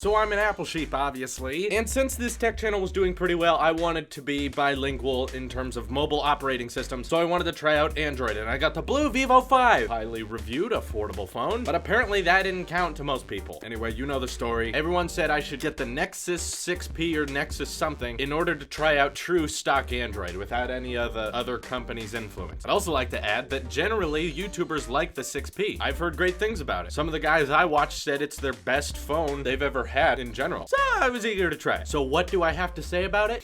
So I'm an Apple sheep, obviously, and since this tech channel was doing pretty well, I wanted to be bilingual in terms of mobile operating systems, so I wanted to try out Android, and I got the blue Vivo 5. Highly reviewed, affordable phone, but apparently that didn't count to most people. Anyway, you know the story. Everyone said I should get the Nexus 6P or Nexus something in order to try out true stock Android without any of the other company's influence. I'd also like to add that generally, YouTubers like the 6P. I've heard great things about it. Some of the guys I watched said it's their best phone they've ever had in general. So I was eager to try. So what do I have to say about it?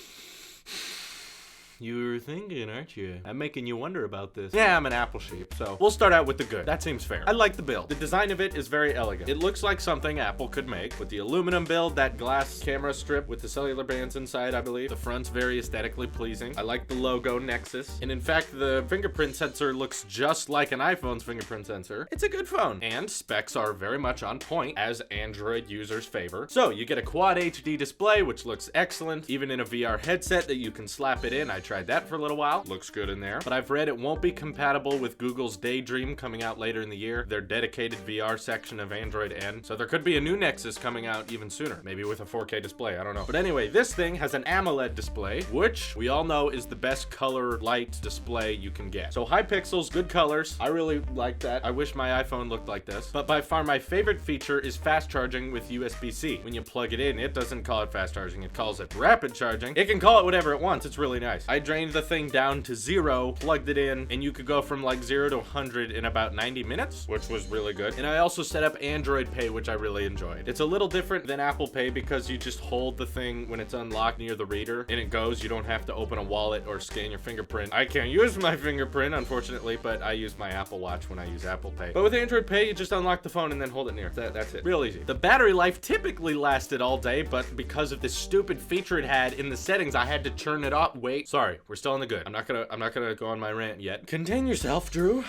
You're thinking, aren't you? I'm making you wonder about this. Yeah, I'm an Apple sheep, so we'll start out with the good. That seems fair. I like the build. The design of it is very elegant. It looks like something Apple could make with the aluminum build, that glass camera strip with the cellular bands inside, I believe. The front's very aesthetically pleasing. I like the logo Nexus. And in fact, the fingerprint sensor looks just like an iPhone's fingerprint sensor. It's a good phone. And specs are very much on point, as Android users favor. So you get a quad HD display, which looks excellent, even in a VR headset that you can slap it in. I tried that for a little while. Looks good in there. But I've read it won't be compatible with Google's Daydream coming out later in the year, their dedicated VR section of Android N. So there could be a new Nexus coming out even sooner, maybe with a 4K display, I don't know. But anyway, this thing has an AMOLED display, which we all know is the best color light display you can get. So high pixels, good colors. I really like that. I wish my iPhone looked like this. But by far my favorite feature is fast charging with USB-C. When you plug it in, it doesn't call it fast charging, it calls it rapid charging. It can call it whatever it wants. It's really nice. I drained the thing down to 0, plugged it in, and you could go from like 0 to 100 in about 90 minutes, which was really good. And I also set up Android Pay, which I really enjoyed. It's a little different than Apple Pay because you just hold the thing when it's unlocked near the reader and it goes. You don't have to open a wallet or scan your fingerprint. I can't use my fingerprint, unfortunately, but I use my Apple Watch when I use Apple Pay. But with Android Pay, you just unlock the phone and then hold it near. That's it. Real easy. The battery life typically lasted all day, but because of this stupid feature it had in the settings, I had to turn it off. Wait, sorry, we're still in the good. I'm not gonna go on my rant yet. Contain yourself, Drew.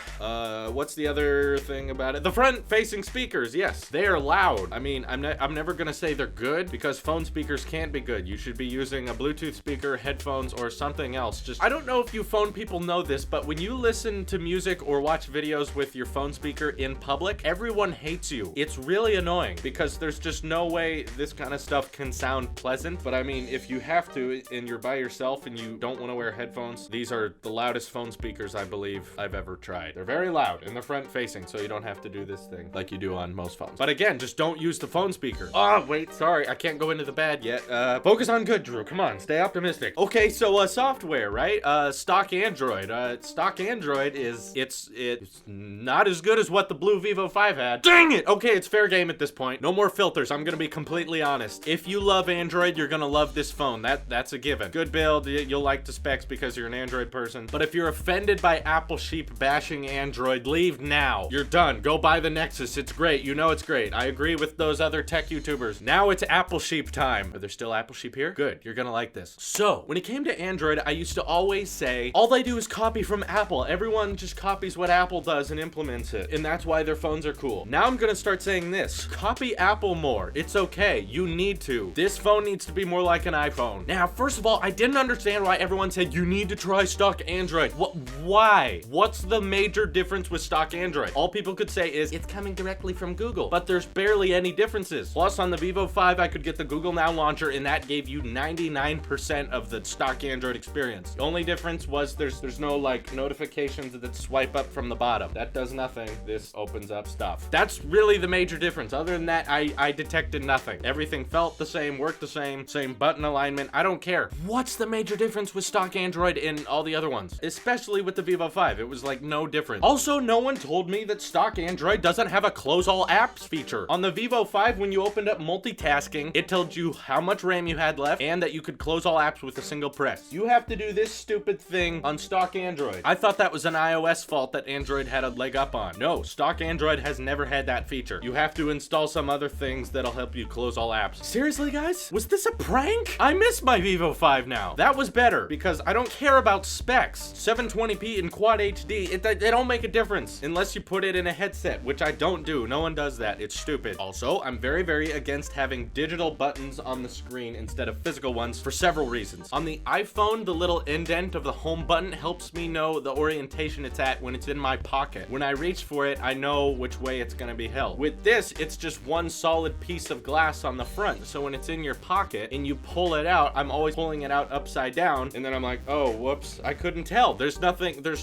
What's the other thing about it? The front-facing speakers, yes, they are loud. I mean, I'm never gonna say they're good because phone speakers can't be good. You should be using a Bluetooth speaker, headphones, or something else. I don't know if you phone people know this, but when you listen to music or watch videos with your phone speaker in public, everyone hates you. It's really annoying because there's just no way this kind of stuff can sound pleasant. But I mean, if you have to and you're by yourself and you don't want to wear headphones, these are the loudest phone speakers I believe I've ever tried. They're very loud and they're front facing, so you don't have to do this thing like you do on most phones. But again, just don't use the phone speaker. Oh, wait, sorry, I can't go into the bad yet. Focus on good, Drew. Come on, stay optimistic. Okay, so software, right? Stock Android. Stock Android it's not as good as what the blue Vivo 5 had. Dang it! Okay, it's fair game at this point. No more filters. I'm gonna be completely honest. If you love Android, you're gonna love this phone. That's a given. Good build. You'll like the specs because you're an Android person. But if you're offended by Apple sheep bashing Android, leave now. You're done. Go buy the Nexus. It's great. You know it's great. I agree with those other tech YouTubers. Now it's Apple sheep time. Are there still Apple sheep here? Good. You're gonna like this. So, when it came to Android, I used to always say, all they do is copy from Apple. Everyone just copies what Apple does and implements it. And that's why their phones are cool. Now I'm gonna start saying this. Copy Apple more. It's okay. You need to. This phone needs to be more like an iPhone. Now, first of all, I didn't understand why everyone said you need to try stock Android. Why? What's the major difference with stock Android? All people could say is it's coming directly from Google, but there's barely any differences. Plus, on the Vivo 5, I could get the Google Now launcher, and that gave you 99% of the stock Android experience. The only difference was there's no like notifications that swipe up from the bottom. That does nothing. This opens up stuff. That's really the major difference. Other than that, I detected nothing. Everything felt the same, worked the same button alignment. I don't care. What's the major difference with stock Android and all the other ones? Especially with the Vivo 5. It was like no difference. Also, no one told me that stock Android doesn't have a close all apps feature. On the Vivo 5, when you opened up multitasking, it told you how much RAM you had left and that you could close all apps with a single press. You have to do this stupid thing on stock Android. I thought that was an iOS fault that Android had a leg up on. No, stock Android has never had that feature. You have to install some other things that'll help you close all apps. Seriously, guys? Was this a prank? I miss my Vivo 5 now. That was better because because I don't care about specs. 720p in quad HD, they don't make a difference unless you put it in a headset, which I don't do. No one does that. It's stupid. Also, I'm very, very against having digital buttons on the screen instead of physical ones for several reasons. On the iPhone, the little indent of the home button helps me know the orientation it's at when it's in my pocket. When I reach for it, I know which way it's gonna be held. With this, it's just one solid piece of glass on the front. So when it's in your pocket and you pull it out, I'm always pulling it out upside down, and then I'm like, oh, whoops, I couldn't tell. There's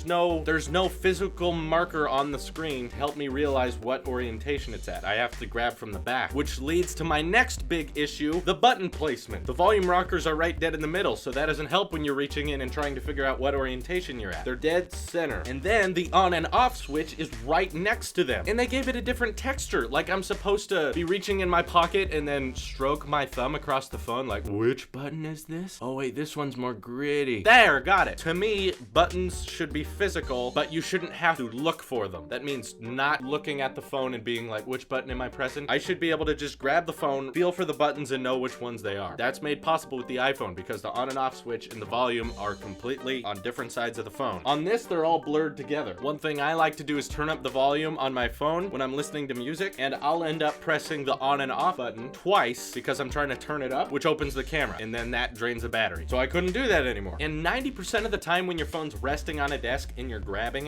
no physical marker on the screen to help me realize what orientation it's at. I have to grab from the back, which leads to my next big issue, the button placement. The volume rockers are right dead in the middle, so that doesn't help when you're reaching in and trying to figure out what orientation you're at. They're dead center. And then the on and off switch is right next to them. And they gave it a different texture, like I'm supposed to be reaching in my pocket and then stroke my thumb across the phone, like, which button is this? Oh wait, this one's more gritty. There, got it. To me, buttons should be physical, but you shouldn't have to look for them. That means not looking at the phone and being like, which button am I pressing? I should be able to just grab the phone, feel for the buttons, and know which ones they are. That's made possible with the iPhone because the on and off switch and the volume are completely on different sides of the phone. On this, they're all blurred together. One thing I like to do is turn up the volume on my phone when I'm listening to music, and I'll end up pressing the on and off button twice because I'm trying to turn it up, which opens the camera, and then that drains the battery. So I couldn't do that anymore. And 90% of the time when your phone's resting on a desk and you're grabbing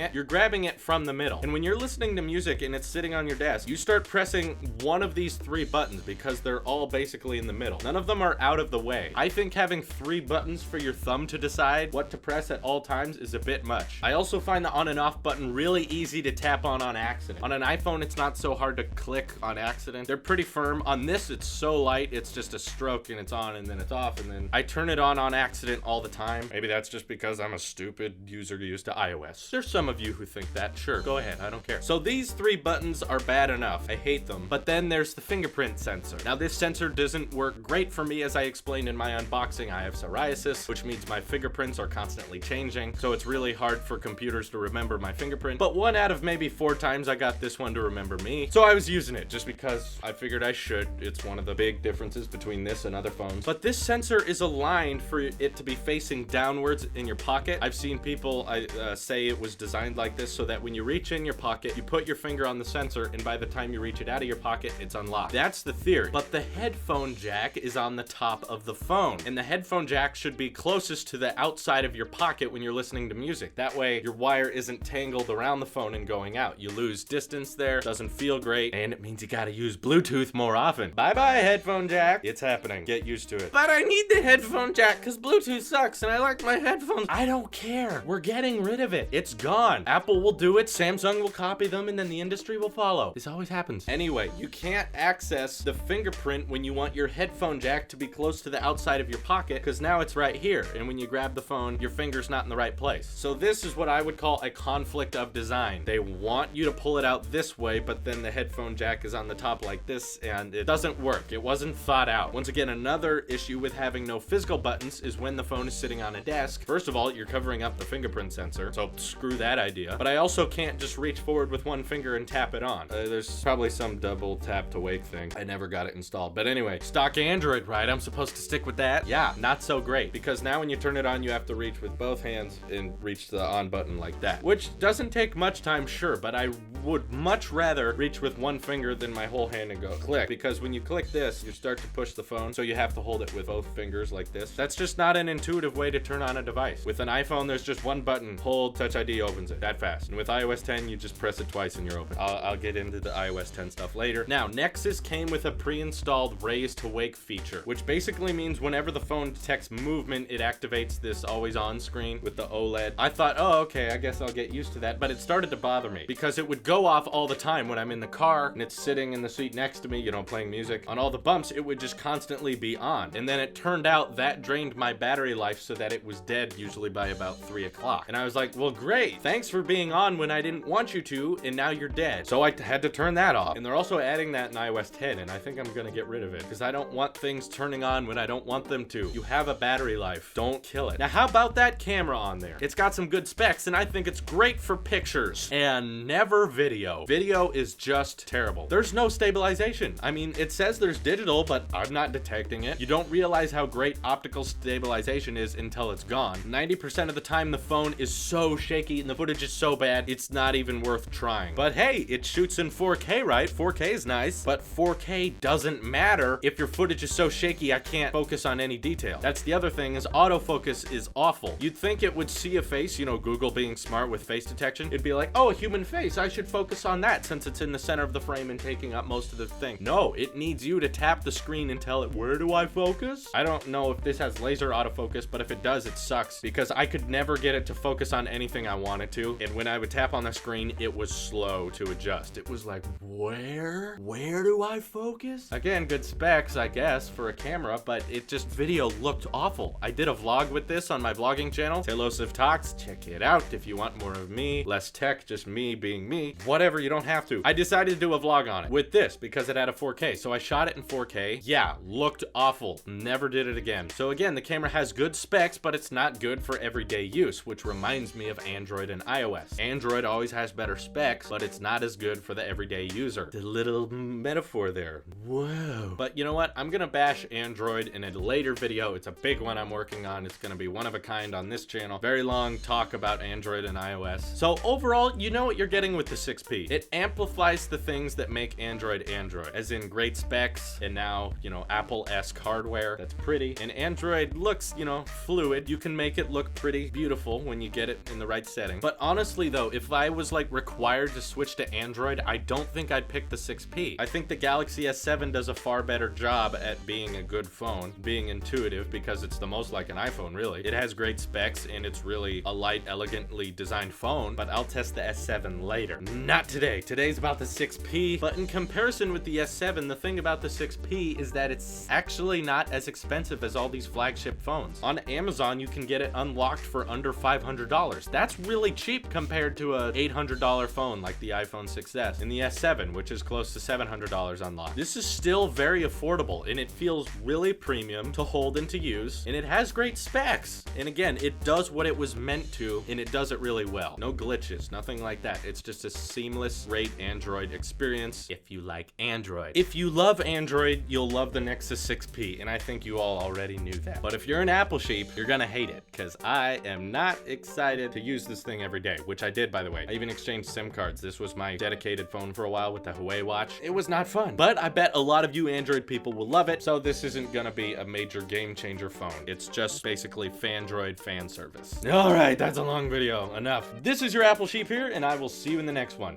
it from the middle. And when you're listening to music and it's sitting on your desk, you start pressing one of these three buttons because they're all basically in the middle. None of them are out of the way. I think having three buttons for your thumb to decide what to press at all times is a bit much. I also find the on and off button really easy to tap on accident. On an iPhone, it's not so hard to click on accident. They're pretty firm. On this, it's so light, it's just a stroke and it's on and then it's off, and then I turn it on accident all the time. Maybe that's just because I'm a stupid user used to iOS. There's some of you who think that. Sure, go ahead, I don't care. So these three buttons are bad enough. I hate them. But then there's the fingerprint sensor. Now this sensor doesn't work great for me, as I explained in my unboxing. I have psoriasis, which means my fingerprints are constantly changing, so it's really hard for computers to remember my fingerprint. But 1 out of maybe 4 times I got this one to remember me, so I was using it just because I figured I should. It's one of the big differences between this and other phones. But this sensor is aligned for it to be facing downwards in your pocket. I've seen people say it was designed like this so that when you reach in your pocket, you put your finger on the sensor, and by the time you reach it out of your pocket, it's unlocked. That's the theory. But the headphone jack is on the top of the phone, and the headphone jack should be closest to the outside of your pocket when you're listening to music. That way your wire isn't tangled around the phone and going out. You lose distance there, doesn't feel great, and it means you gotta use Bluetooth more often. Bye-bye, headphone jack. It's happening. Get used to it. But I need the headphone jack because Bluetooth sucks and I like my headphones. I don't care. We're getting rid of it. It's gone. Apple will do it, Samsung will copy them, and then the industry will follow. This always happens. Anyway, you can't access the fingerprint when you want your headphone jack to be close to the outside of your pocket, because now it's right here, and when you grab the phone, your finger's not in the right place. So this is what I would call a conflict of design. They want you to pull it out this way, but then the headphone jack is on the top like this, and it doesn't work. It wasn't thought out. Once again, another issue with having no physical buttons is when the phone is sitting on a desk. First of all, you're covering up the fingerprint sensor, so screw that idea. But I also can't just reach forward with one finger and tap it on. There's probably some double tap to wake thing. I never got it installed. But anyway, stock Android, right? I'm supposed to stick with that? Yeah, not so great, because now when you turn it on, you have to reach with both hands and reach the on button like that, which doesn't take much time, sure, but I would much rather reach with one finger than my whole hand and go click, because when you click this, you start to push the phone, so you have to hold it with both fingers like this. That's just not an intuitive way to turn on a device. With an iPhone, there's just one button, hold, Touch ID opens it, that fast. And with iOS 10, you just press it twice and you're open. I'll get into the iOS 10 stuff later. Now, Nexus came with a pre-installed raise to wake feature, which basically means whenever the phone detects movement, it activates this always on screen with the OLED. I thought, oh, okay, I guess I'll get used to that, but it started to bother me because it would go off all the time when I'm in the car and it's sitting in the seat next to me, you know, playing music. On all the bumps, it would just constantly be on. And then it turned out that drained my battery life so that it was dead usually by about 3 o'clock. And I was like, well, great. Thanks for being on when I didn't want you to, and now you're dead. So I had to turn that off. And they're also adding that in iOS 10, and I think I'm gonna get rid of it because I don't want things turning on when I don't want them to. You have a battery life. Don't kill it. Now, how about that camera on there? It's got some good specs, and I think it's great for pictures and never video. Video is just terrible. There's no stabilization. I mean, it says there's digital, but I'm not detecting it. You don't realize how great optical stabilization is autofocus until it's gone. 90% of the time the phone is so shaky and the footage is so bad, it's not even worth trying. But hey, it shoots in 4K, right? 4K is nice, but 4K doesn't matter if your footage is so shaky I can't focus on any detail. That's the other thing, is autofocus is awful. You'd think it would see a face, you know, Google being smart with face detection. It'd be like, oh, a human face, I should focus on that since it's in the center of the frame and taking up most of the thing. No, it needs you to tap the screen and tell it, where do I focus? I don't know if this has laser autofocus, but if it does, it sucks because I could never get it to focus on anything I wanted to. And when I would tap on the screen, it was slow to adjust. It was like, where do I focus? Again, good specs, I guess, for a camera, but it just, video looked awful. I did a vlog with this on my vlogging channel, Tailosive Talks. Check it out if you want more of me. Less tech, just me being me. Whatever, you don't have to. I decided to do a vlog on it with this because it had a 4K. So I shot it in 4K. Yeah, looked awful. Never did it again. So again, the camera has good specs, but it's not good for everyday use, which reminds me of Android and iOS. Android always has better specs, but it's not as good for the everyday user. The little metaphor there. Whoa. But you know what? I'm gonna bash Android in a later video. It's a big one I'm working on. It's gonna be one of a kind on this channel. Very long talk about Android and iOS. So overall, you know what you're getting with the 6P. It amplifies the things that make Android Android, as in great specs, and now, you know, Apple-esque hardware that's pretty. And Android looks, you know, fluid. You can make it look pretty beautiful when you get it in the right setting. But honestly though, if I was like required to switch to Android, I don't think I'd pick the 6P. I think the Galaxy S7 does a far better job at being a good phone, being intuitive, because it's the most like an iPhone, really. It has great specs and it's really a light, elegantly designed phone, but I'll test the S7 later. Not today. Today's about the 6P, but in comparison with the S7, the thing about the 6P is that it's actually not as expensive as all these flagship phones. On Amazon, you can get it unlocked for under $500. That's really cheap compared to a $800 phone like the iPhone 6s and the S7, which is close to $700 unlocked. This is still very affordable and it feels really premium to hold and to use, and it has great specs. And again, it does what it was meant to, and it does it really well. No glitches, nothing like that. It's just a seamless, great Android experience if you like Android. If you love Android, you'll love the Nexus 6P, and I think you all already knew that. But if you're an Apple sheep, you're gonna hate it, because I am not excited to use this thing every day, which I did, by the way. I even exchanged SIM cards. This was my dedicated phone for a while with the Huawei watch. It was not fun, but I bet a lot of you Android people will love it, so this isn't gonna be a major game changer phone. It's just basically Fandroid fan service. All right, that's a long video. Enough. This is your Apple sheep here, and I will see you in the next one.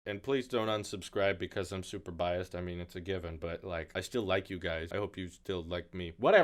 And please don't unsubscribe because I'm super biased. I mean, it's a given, but like, I still like you guys. I hope you still like me. Whatever.